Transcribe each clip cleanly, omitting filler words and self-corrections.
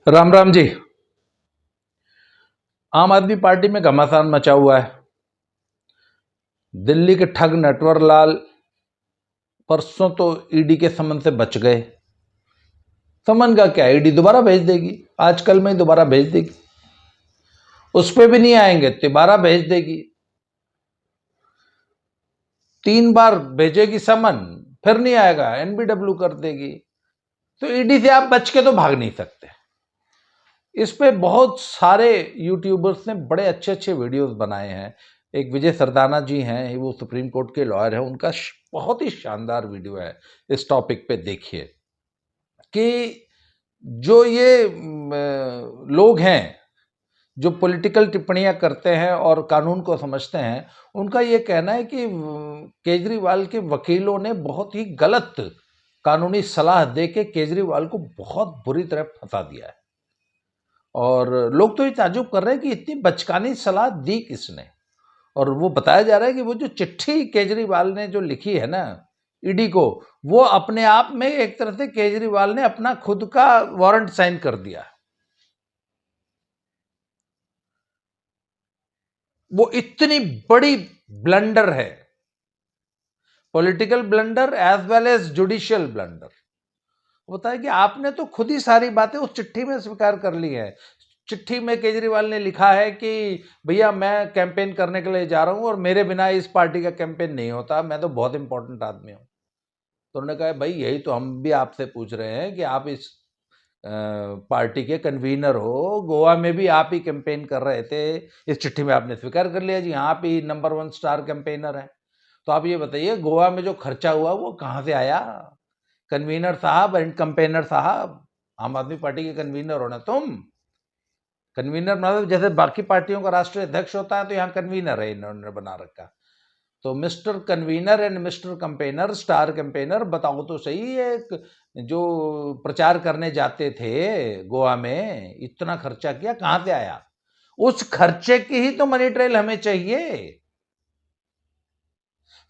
राम राम जी। आम आदमी पार्टी में घमासान मचा हुआ है। दिल्ली के ठग नटवर लाल परसों तो ईडी के समन से बच गए। समन का क्या, ईडी दोबारा भेज देगी, आजकल में ही दोबारा भेज देगी। उस पे भी नहीं आएंगे, दोबारा भेज देगी। 3 बार भेजेगी समन, फिर नहीं आएगा, एनबीडब्ल्यू कर देगी। तो ईडी से आप बच के तो भाग नहीं सकते। इस पे बहुत सारे यूट्यूबर्स ने बड़े अच्छे अच्छे वीडियोस बनाए हैं। एक विजय सरदाना जी हैं, वो सुप्रीम कोर्ट के लॉयर हैं, उनका बहुत ही शानदार वीडियो है इस टॉपिक पे। देखिए कि जो ये लोग हैं जो पॉलिटिकल टिप्पणियां करते हैं और कानून को समझते हैं, उनका ये कहना है कि केजरीवाल के वकीलों ने बहुत ही गलत कानूनी सलाह दे के केजरीवाल को बहुत बुरी तरह फंसा दिया है। और लोग तो ये ताज्जुब कर रहे हैं कि इतनी बचकानी सलाह दी किसने। और वो बताया जा रहा है कि वो जो चिट्ठी केजरीवाल ने जो लिखी है ना ईडी को, वो अपने आप में एक तरह से केजरीवाल ने अपना खुद का वारंट साइन कर दिया। वो इतनी बड़ी ब्लंडर है, political blunder as well as judicial blunder. होता है कि आपने तो खुद ही सारी बातें उस चिट्ठी में स्वीकार कर ली है। चिट्ठी में केजरीवाल ने लिखा है कि भैया मैं कैंपेन करने के लिए जा रहा हूं और मेरे बिना इस पार्टी का कैंपेन नहीं होता, मैं तो बहुत इंपॉर्टेंट आदमी हूं। तो उन्होंने कहा भाई यही तो हम भी आपसे पूछ रहे हैं कि आप इस पार्टी के कन्वीनर हो, गोवा में भी आप ही कैंपेन कर रहे थे, इस चिट्ठी में आपने स्वीकार कर लिया जी आप ही नंबर 1 स्टार कैंपेनर हैं। तो आप ये बताइए गोवा में जो खर्चा हुआ वो कहाँ से आया? कन्वीनर साहब एंड कैंपेनर साहब, आम आदमी पार्टी के कन्वीनर हो ना तुम। कन्वीनर मतलब जैसे बाकी पार्टियों का राष्ट्रीय अध्यक्ष होता है, तो यहाँ कन्वीनर है इन्होंने बना रखा। तो mister convener and mister campaigner, star campaigner, बताओ तो सही, एक जो प्रचार करने जाते थे गोवा में, इतना खर्चा किया, कहां से आया? उस खर्चे की ही तो मनी ट्रेल हमें चाहिए।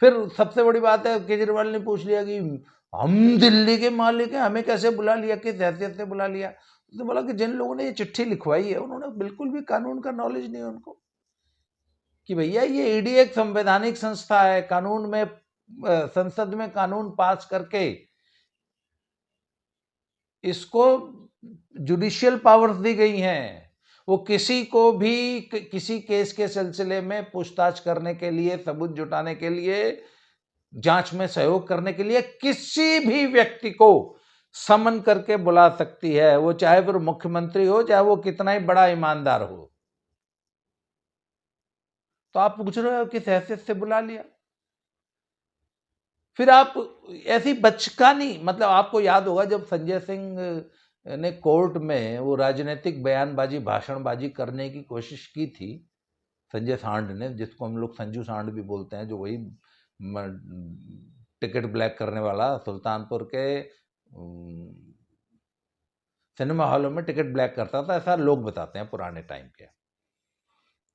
फिर सबसे बड़ी बात है, केजरीवाल ने पूछ लिया कि हम दिल्ली के मालिक हैं, हमें कैसे बुला लिया, किस हैसियत से बुला लिया? उसने बोला कि जिन लोगों ने ये चिट्ठी लिखवाई है उन्होंने बिल्कुल भी कानून का नॉलेज नहीं है उनको, कि भैया ये ईडी एक संवैधानिक संस्था है, कानून में संसद में कानून पास करके इसको जुडिशियल पावर्स दी गई हैं। वो किसी को भी किसी केस के सिलसिले में पूछताछ करने के लिए, सबूत जुटाने के लिए, जांच में सहयोग करने के लिए किसी भी व्यक्ति को समन करके बुला सकती है, वो चाहे फिर मुख्यमंत्री हो, चाहे वो कितना ही बड़ा ईमानदार हो। तो आप पूछ रहे हो किस हैसियत से बुला लिया? फिर आप ऐसी बचकानी, मतलब आपको याद होगा जब संजय सिंह ने कोर्ट में वो राजनीतिक बयानबाजी, भाषणबाजी करने की कोशिश की थी, संजय सांड ने, जिसको हम लोग संजू सांड भी बोलते हैं, जो वही टिकट ब्लैक करने वाला, सुल्तानपुर के सिनेमा हॉलों में टिकट ब्लैक करता था, ऐसा लोग बताते हैं पुराने टाइम के।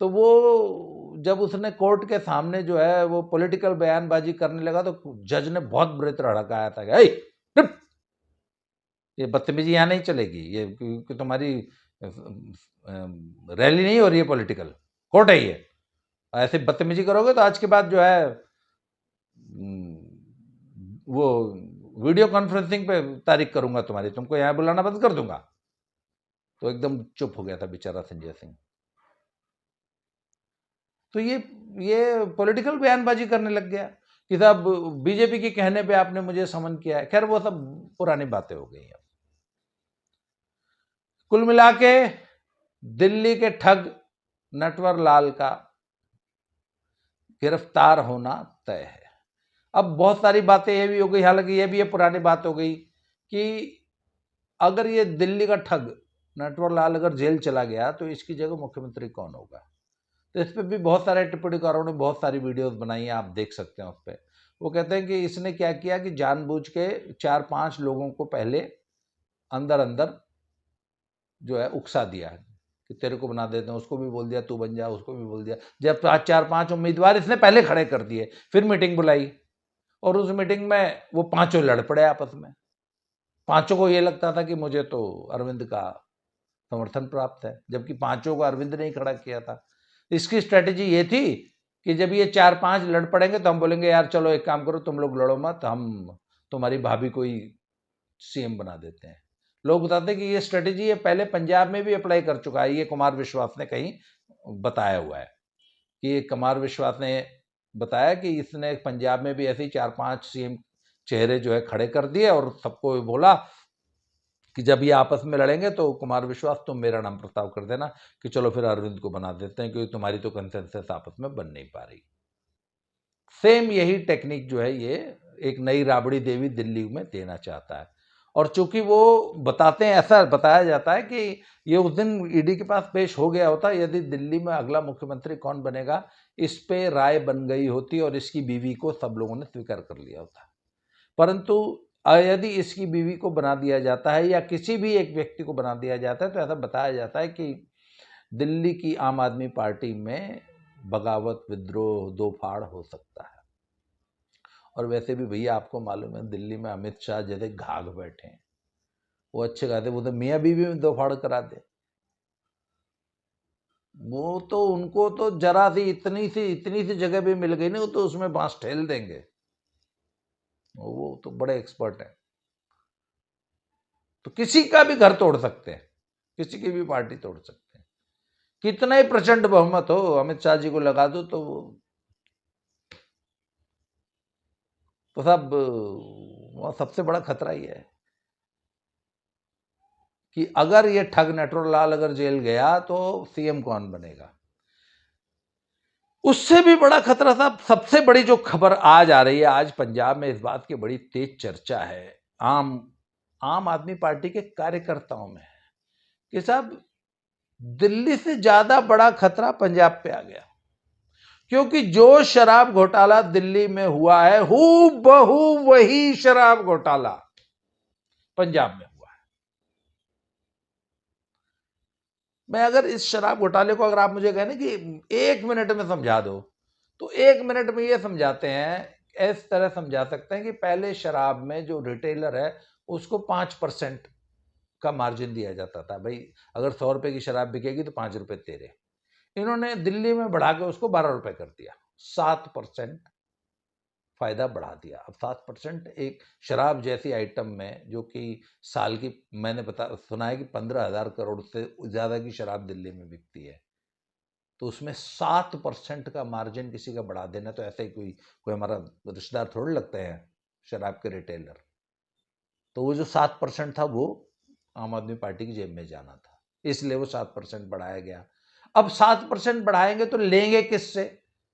तो वो जब उसने कोर्ट के सामने जो है वो पॉलिटिकल बयानबाजी करने लगा, तो जज ने बहुत बुरी तरह हड़काया था कि चुप, ये बदतमीजी यहाँ नहीं चलेगी, ये कि तुम्हारी रैली नहीं हो रही है, पॉलिटिकल कोर्ट है ये, ऐसे बदतमीजी करोगे तो आज के बाद जो है वो वीडियो कॉन्फ्रेंसिंग पे तारीख करूंगा तुम्हारी, तुमको यहाँ बुलाना बंद कर दूंगा। तो एकदम चुप हो गया था बेचारा संजय सिंह। तो ये पॉलिटिकल बयानबाजी करने लग गया कि साहब बीजेपी के कहने पे आपने मुझे समन किया है। खैर वो सब पुरानी बातें हो गई हैं। कुल मिला के दिल्ली के ठग नटवर लाल का गिरफ्तार होना तय है। अब बहुत सारी बातें ये भी हो गई, हालांकि ये भी ये पुरानी बात हो गई कि अगर ये दिल्ली का ठग नटवर लाल अगर जेल चला गया तो इसकी जगह मुख्यमंत्री कौन होगा? तो इस पर भी बहुत सारे टिप्पणीकारों ने बहुत सारी वीडियोस बनाई हैं, आप देख सकते हैं उस पर। वो कहते हैं कि इसने क्या किया कि जानबूझ के 4-5 लोगों को पहले अंदर अंदर जो है उकसा दिया है कि तेरे को बना देते हैं, उसको भी बोल दिया तू बन जा, उसको भी बोल दिया। जब 4-5 उम्मीदवार इसने पहले खड़े कर दिए, फिर मीटिंग बुलाई और उस मीटिंग में वो पांचों लड़ पड़े आपस में। पांचों को ये लगता था कि मुझे तो अरविंद का समर्थन प्राप्त है, जबकि पांचों को अरविंद ने ही खड़ा किया था। इसकी स्ट्रेटेजी ये थी कि जब ये 4-5 लड़ पड़ेंगे तो हम बोलेंगे यार चलो एक काम करो, तुम लोग लड़ो मत, हम तुम्हारी भाभी को ही सीएम बना देते हैं। लोग बताते हैं कि ये स्ट्रेटेजी ये पहले पंजाब में भी अप्लाई कर चुका है। ये कुमार विश्वास ने कहीं बताया हुआ है कि ये कुमार विश्वास ने बताया कि इसने पंजाब में भी ऐसे ही 4-5 सीएम चेहरे जो है खड़े कर दिए और सबको बोला कि जब ये आपस में लड़ेंगे तो कुमार विश्वास तुम मेरा नाम प्रस्ताव कर देना कि चलो फिर अरविंद को बना देते हैं, क्योंकि तुम्हारी तो कंसेंसस आपस में बन नहीं पा रही। सेम यही टेक्निक जो है ये एक नई राबड़ी देवी दिल्ली में देना चाहता है। और चूंकि वो बताते हैं, ऐसा बताया जाता है कि ये उस दिन ईडी के पास पेश हो गया होता यदि दिल्ली में अगला मुख्यमंत्री कौन बनेगा इस पे राय बन गई होती और इसकी बीवी को सब लोगों ने स्वीकार कर लिया होता। परंतु यदि इसकी बीवी को बना दिया जाता है या किसी भी एक व्यक्ति को बना दिया जाता है तो ऐसा बताया जाता है कि दिल्ली की आम आदमी पार्टी में बगावत, विद्रोह, दो फाड़ हो सकता है। और वैसे भी भैया आपको मालूम है दिल्ली में अमित शाह जैसे घाघ बैठे हैं, वो अच्छे खाते, वो तो मियाँ बीवी में दो फाड़ करा दे। वो तो उनको तो जरा सी इतनी सी जगह भी मिल गई ना, वो तो उसमें बांस ठेल देंगे। वो तो बड़े एक्सपर्ट हैं। तो किसी का भी घर तोड़ सकते हैं, किसी की भी पार्टी तोड़ सकते हैं। कितना ही प्रचंड बहुमत हो, अमित शाह जी को लगा दो तो सब वह सबसे बड़ा खतरा ही है कि अगर ये ठग नटवरलाल अगर जेल गया तो सीएम कौन बनेगा। उससे भी बड़ा खतरा था, सबसे बड़ी जो खबर आज आ रही है, आज पंजाब में इस बात की बड़ी तेज चर्चा है आम आदमी पार्टी के कार्यकर्ताओं में कि साहब दिल्ली से ज्यादा बड़ा खतरा पंजाब पे आ गया, क्योंकि जो शराब घोटाला दिल्ली में हुआ है हूबहू वही शराब घोटाला पंजाब में हुआ है। मैं अगर इस शराब घोटाले को अगर आप मुझे कहें कि 1 मिनट में समझा दो तो 1 मिनट में ये समझाते हैं, इस तरह समझा सकते हैं कि पहले शराब में जो रिटेलर है उसको 5% का मार्जिन दिया जाता था। भाई अगर 100 रुपए की शराब बिकेगी तो 5 रुपए तेरे। इन्होंने दिल्ली में बढ़ा के उसको 12 रुपए कर दिया, 7% फायदा बढ़ा दिया। अब 7% एक शराब जैसी आइटम में जो कि साल की, मैंने सुना है कि 15,000 करोड़ से ज्यादा की शराब दिल्ली में बिकती है, तो उसमें 7% का मार्जिन किसी का बढ़ा देना, तो ऐसे ही कोई हमारा रिश्तेदार थोड़े लगते हैं शराब के रिटेलर। तो वो जो 7% था वो आम आदमी पार्टी की जेब में जाना था, इसलिए वो 7% बढ़ाया गया। अब 7% बढ़ाएंगे तो लेंगे किससे?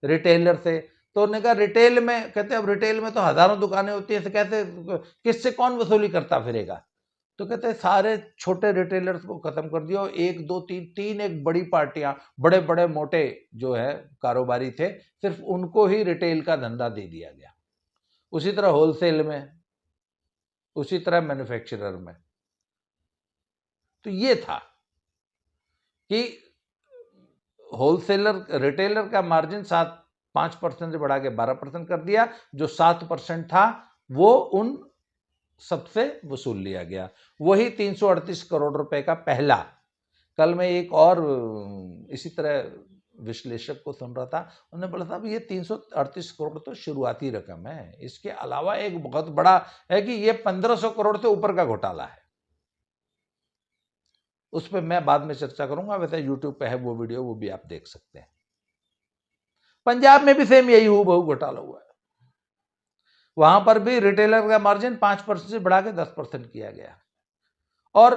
रिटेलर से। तो उन्होंने कहा रिटेल में, कहते अब रिटेल में तो हजारों दुकानें होती है, कैसे किससे कौन वसूली करता फिरेगा? तो कहते हैं सारे छोटे रिटेलर्स को खत्म कर दिया, 1 2 3 एक बड़ी पार्टियां, बड़े बड़े मोटे जो है कारोबारी थे, सिर्फ उनको ही रिटेल का धंधा दे दिया गया। उसी तरह होलसेल में, उसी तरह मैन्युफैक्चरर में। तो ये था कि होलसेलर, रिटेलर का मार्जिन 5% से बढ़ा के 12% कर दिया, जो 7% था वो उन सबसे वसूल लिया गया। वही 338 करोड़ रुपए का पहला। कल मैं एक और इसी तरह विश्लेषक को सुन रहा था, उन्होंने बोला था ये 338 करोड़ तो शुरुआती रकम है, इसके अलावा एक बहुत बड़ा है कि ये 1500 करोड़ से ऊपर का घोटाला है। उस पर मैं बाद में चर्चा करूंगा, वैसे यूट्यूब पे है वो वीडियो, वो भी आप देख सकते हैं। पंजाब में भी सेम यही हूबहू घोटाला हुआ है। वहां पर भी रिटेलर का मार्जिन 5% से बढ़ा के 10% किया गया। और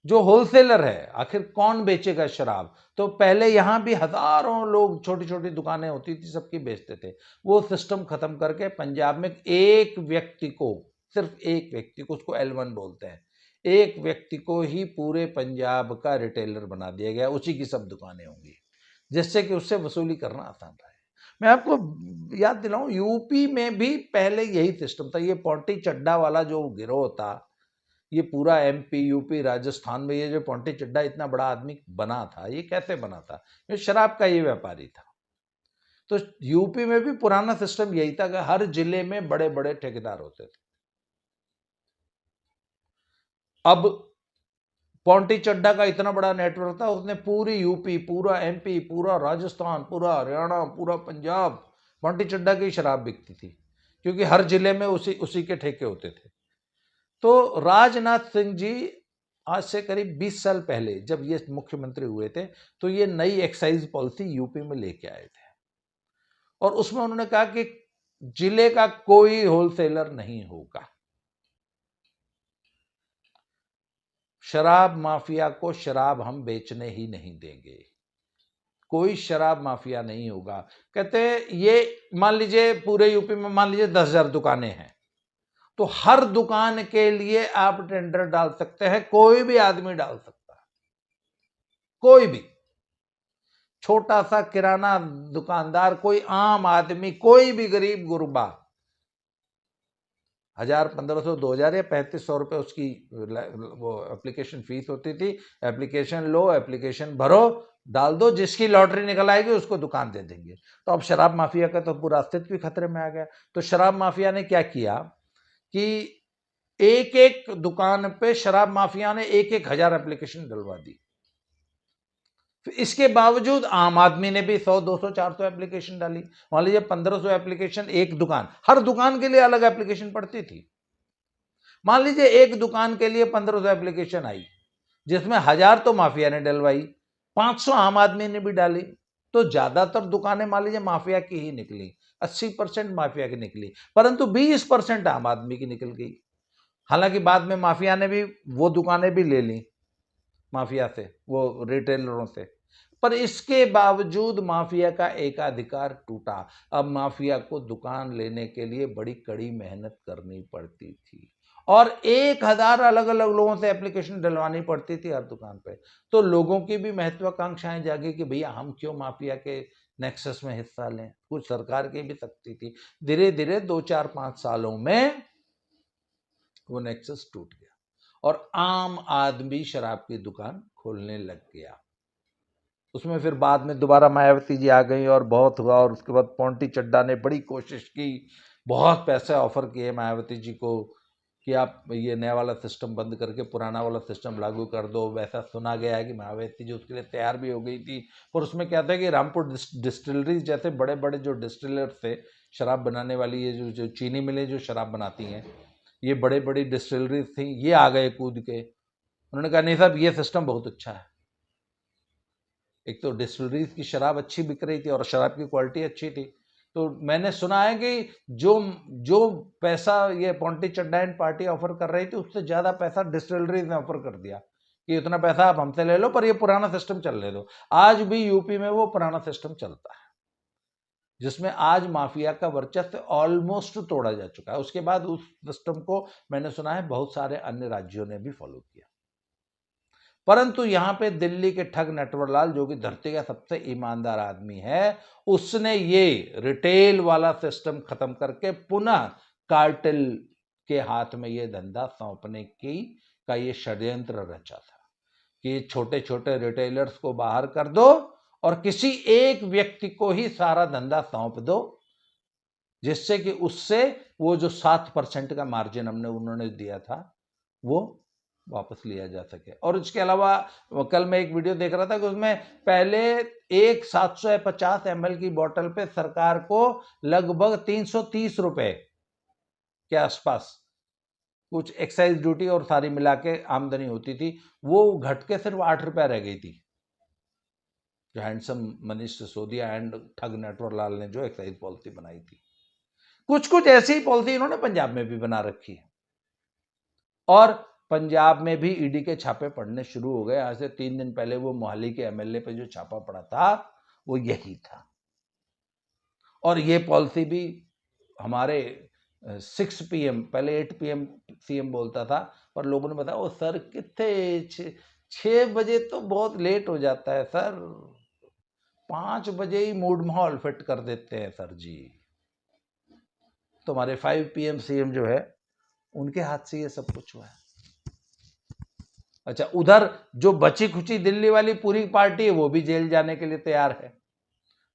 जो होलसेलर है, आखिर कौन बेचेगा शराब? तो पहले यहां भी हजारों लोग, छोटी छोटी दुकानें होती थी, सबकी बेचते थे। वो सिस्टम खत्म करके पंजाब में एक व्यक्ति को, सिर्फ एक व्यक्ति को, उसको L1 बोलते हैं, एक व्यक्ति को ही पूरे पंजाब का रिटेलर बना दिया गया। उसी की सब दुकानें होंगी, जिससे कि उससे वसूली करना आसान रहे। मैं आपको याद दिलाऊं, यूपी में भी पहले यही सिस्टम था। ये पौंटी चड्डा वाला जो गिरोह था, ये पूरा MP, यूपी, राजस्थान में ये जो पौंटी चड्डा इतना बड़ा आदमी बना था, ये कैसे बना था? ये शराब का ये व्यापारी था। तो यूपी में भी पुराना सिस्टम यही था कि हर जिले में बड़े बड़े ठेकेदार होते थे। अब पॉन्टी चड्डा का इतना बड़ा नेटवर्क था, उसने पूरी यूपी, पूरा एमपी, पूरा राजस्थान, पूरा हरियाणा, पूरा पंजाब, पॉन्टी चड्डा की शराब बिकती थी, क्योंकि हर जिले में उसी उसी के ठेके होते थे। तो राजनाथ सिंह जी आज से करीब 20 साल पहले जब ये मुख्यमंत्री हुए थे, तो ये नई एक्साइज पॉलिसी यूपी में लेके आए थे, और उसमें उन्होंने कहा कि जिले का कोई होलसेलर नहीं होगा, शराब माफिया को शराब हम बेचने ही नहीं देंगे, कोई शराब माफिया नहीं होगा। कहते ये मान लीजिए पूरे यूपी में मान लीजिए 10,000 दुकानें हैं, तो हर दुकान के लिए आप टेंडर डाल सकते हैं, कोई भी आदमी डाल सकता है, कोई भी छोटा सा किराना दुकानदार, कोई आम आदमी, कोई भी गरीब गुरबा, 1,000, 1,500, 2,000 या 3,500 रुपए उसकी वो एप्लीकेशन फीस होती थी। एप्लीकेशन लो, एप्लीकेशन भरो, डाल दो, जिसकी लॉटरी निकल आएगी उसको दुकान दे देंगे। तो अब शराब माफिया का तो पूरा अस्तित्व भी खतरे में आ गया। तो शराब माफिया ने क्या किया कि एक एक दुकान पे शराब माफिया ने 1,000 एप्लीकेशन डलवा दी। इसके बावजूद आम आदमी ने भी 100, 200, 400 एप्लीकेशन डाली। मान लीजिए 1,500 एप्लीकेशन एक दुकान, हर दुकान के लिए अलग एप्लीकेशन पड़ती थी। मान लीजिए एक दुकान के लिए 1,500 एप्लीकेशन आई, जिसमें 1,000 तो माफिया ने डलवाई, 500 आम आदमी ने भी डाली, तो ज्यादातर दुकानें मान लीजिए माफिया की ही निकली, 80% माफिया की निकली, परंतु 20% आम आदमी की निकल गई। हालांकि बाद में माफिया ने भी वो दुकानें भी ले ली माफिया से, वो रिटेलरों से, पर इसके बावजूद माफिया का एकाधिकार टूटा। अब माफिया को दुकान लेने के लिए बड़ी कड़ी मेहनत करनी पड़ती थी, और 1,000 अलग अलग लोगों से एप्लीकेशन डलवानी पड़ती थी हर दुकान पे। तो लोगों की भी महत्वाकांक्षाएं जागी कि भैया हम क्यों माफिया के नेक्सस में हिस्सा लें। कुछ सरकार की भी सख्ती थी। धीरे धीरे 2, 4, 5 सालों में वो नेक्सस टूट गया और आम आदमी शराब की दुकान खोलने लग गया। उसमें फिर बाद में दोबारा मायावती जी आ गई और बहुत हुआ, और उसके बाद पॉन्टी चड्डा ने बड़ी कोशिश की, बहुत पैसे ऑफर किए मायावती जी को कि आप ये नया वाला सिस्टम बंद करके पुराना वाला सिस्टम लागू कर दो। वैसा सुना गया है कि मायावती जी उसके लिए तैयार भी हो गई थी, पर उसमें क्या था कि रामपुर डिस्टिलरीज जैसे बड़े बड़े जो डिस्टिलर्स थे, शराब बनाने वाली, ये जो चीनी मिलें जो शराब बनाती हैं, ये बड़े बड़ी डिस्टिलरीज थी, ये आ गए कूद के। उन्होंने कहा नहीं साहब, ये सिस्टम बहुत अच्छा है। एक तो डिस्टिलरीज की शराब अच्छी बिक रही थी और शराब की क्वालिटी अच्छी थी। तो मैंने सुना है कि जो जो पैसा ये Ponty Chadha and party offer कर रही थी, उससे ज्यादा पैसा डिस्टिलरीज ने ऑफर कर दिया कि इतना पैसा आप हमसे ले लो, पर ये पुराना सिस्टम चलने दो। आज भी यूपी में वो पुराना सिस्टम चलता है, जिसमें आज माफिया का वर्चस्व ऑलमोस्ट तोड़ा जा चुका है। उसके बाद उस सिस्टम को मैंने सुना है बहुत सारे अन्य राज्यों ने भी फॉलो किया। परंतु यहां पे दिल्ली के ठग नटवरलाल, जो कि धरती का सबसे ईमानदार आदमी है, उसने ये रिटेल वाला सिस्टम खत्म करके पुनः कार्टेल के हाथ में ये धंधा सौंपने की का ये षड्यंत्र रचा था कि छोटे छोटे रिटेलर्स को बाहर कर दो और किसी एक व्यक्ति को ही सारा धंधा सौंप दो, जिससे कि उससे वो जो 7% का मार्जिन हमने उन्होंने दिया था वो वापस लिया जा सके। और इसके अलावा कल मैं एक वीडियो देख रहा था कि उसमें पहले एक 750 ml की बोतल पे सरकार को लगभग 330 रुपए के आसपास कुछ एक्साइज ड्यूटी और सारी मिला के आमदनी होती थी, वो घट के सिर्फ 8 रुपए रह गई थी, जो हैंडसम मनीष सिसोदिया एंड ठग नटवरलाल ने जो एक्साइज पॉलिसी बनाई थी। कुछ कुछ ऐसी पॉलिसी इन्होंने पंजाब में भी बना रखी है, और पंजाब में भी ईडी के छापे पड़ने शुरू हो गए। आज से 3 दिन पहले वो मोहाली के एमएलए पे जो छापा पड़ा था वो यही था। और ये पॉलिसी भी हमारे 6 PM, पहले 8 PM सीएम बोलता था, पर लोगों ने बताया ओ सर कितने 6 बजे तो बहुत लेट हो जाता है सर, 5 बजे ही मूड माहौल फिट कर देते हैं सर जी। तो हमारे 5 PM सीएम जो है उनके हाथ से ये सब कुछ हुआ है। अच्छा, उधर जो बची खुची दिल्ली वाली पूरी पार्टी है वो भी जेल जाने के लिए तैयार है,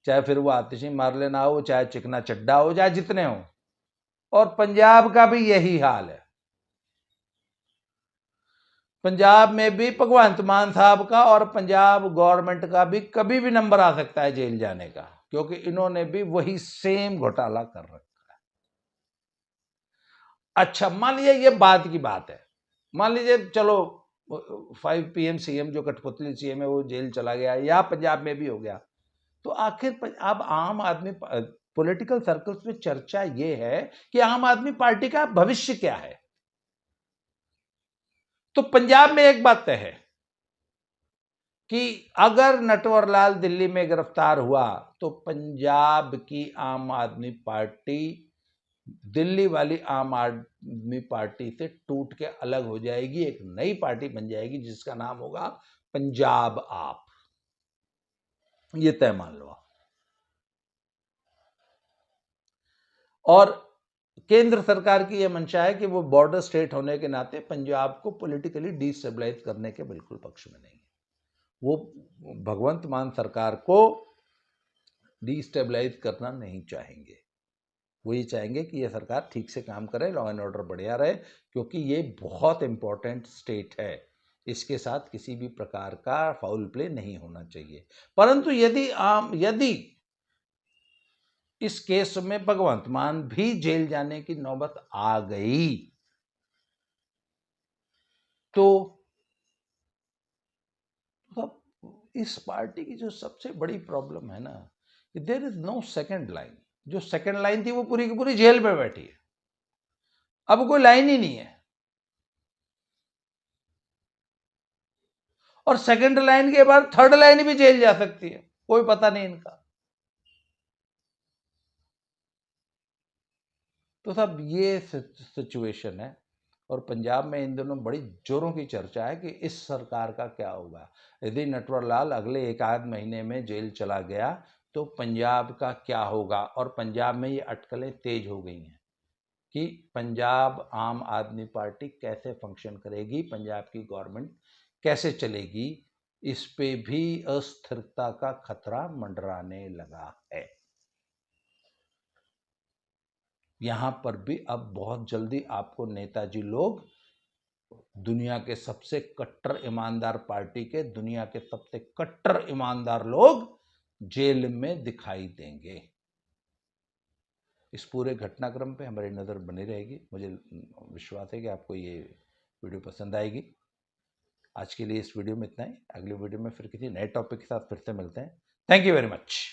चाहे फिर वो आतिशी मारले ना हो, चाहे चिकना चड्डा हो, चाहे जितने हो। और पंजाब का भी यही हाल है। पंजाब में भी भगवंत मान साहब का और पंजाब गवर्नमेंट का भी कभी भी नंबर आ सकता है जेल जाने का, क्योंकि इन्होंने भी वही सेम घोटाला कर रखा है। अच्छा, मान लीजिए ये बाद की बात है, मान लीजिए चलो 5 PM CM जो कठपुतली CM है वो जेल चला गया, या पंजाब में भी हो गया, तो आखिर अब आम आदमी पॉलिटिकल सर्कल्स में चर्चा ये है कि आम आदमी पार्टी का भविष्य क्या है। तो पंजाब में एक बात तय है कि अगर नटवर लाल दिल्ली में गिरफ्तार हुआ तो पंजाब की आम आदमी पार्टी दिल्ली वाली आम आदमी पार्टी से टूट के अलग हो जाएगी, एक नई पार्टी बन जाएगी जिसका नाम होगा पंजाब आप। ये तय मान लो। और केंद्र सरकार की यह मंशा है कि वो बॉर्डर स्टेट होने के नाते पंजाब को पॉलिटिकली डिस्टेबलाइज करने के बिल्कुल पक्ष में नहीं है। वो भगवंत मान सरकार को डिस्टेबलाइज करना नहीं चाहेंगे। वो ये चाहेंगे कि ये सरकार ठीक से काम करे, लॉ एंड ऑर्डर बढ़िया रहे, क्योंकि ये बहुत इंपॉर्टेंट स्टेट है, इसके साथ किसी भी प्रकार का फाउल प्ले नहीं होना चाहिए। परंतु यदि इस केस में भगवंत मान भी जेल जाने की नौबत आ गई तो इस पार्टी की जो सबसे बड़ी प्रॉब्लम है ना, there is no second line. जो सेकंड लाइन थी वो पूरी की पूरी जेल में बैठी है, अब कोई लाइन ही नहीं है। और सेकंड लाइन के बाद थर्ड लाइन भी जेल जा सकती है, कोई पता नहीं इनका। तो साहब ये सिचुएशन है। और पंजाब में इन दिनों बड़ी जोरों की चर्चा है कि इस सरकार का क्या होगा। यदि नटवर लाल अगले एक आध महीने में जेल चला गया तो पंजाब का क्या होगा। और पंजाब में ये अटकलें तेज हो गई हैं कि पंजाब आम आदमी पार्टी कैसे फंक्शन करेगी, पंजाब की गवर्नमेंट कैसे चलेगी, इस पे भी अस्थिरता का खतरा मंडराने लगा है। यहां पर भी अब बहुत जल्दी आपको नेताजी लोग, दुनिया के सबसे कट्टर ईमानदार पार्टी के दुनिया के सबसे कट्टर ईमानदार लोग जेल में दिखाई देंगे। इस पूरे घटनाक्रम पे हमारी नज़र बनी रहेगी। मुझे विश्वास है कि आपको ये वीडियो पसंद आएगी। आज के लिए इस वीडियो में इतना ही। अगले वीडियो में फिर किसी नए टॉपिक के साथ फिर से मिलते हैं। Thank you very much.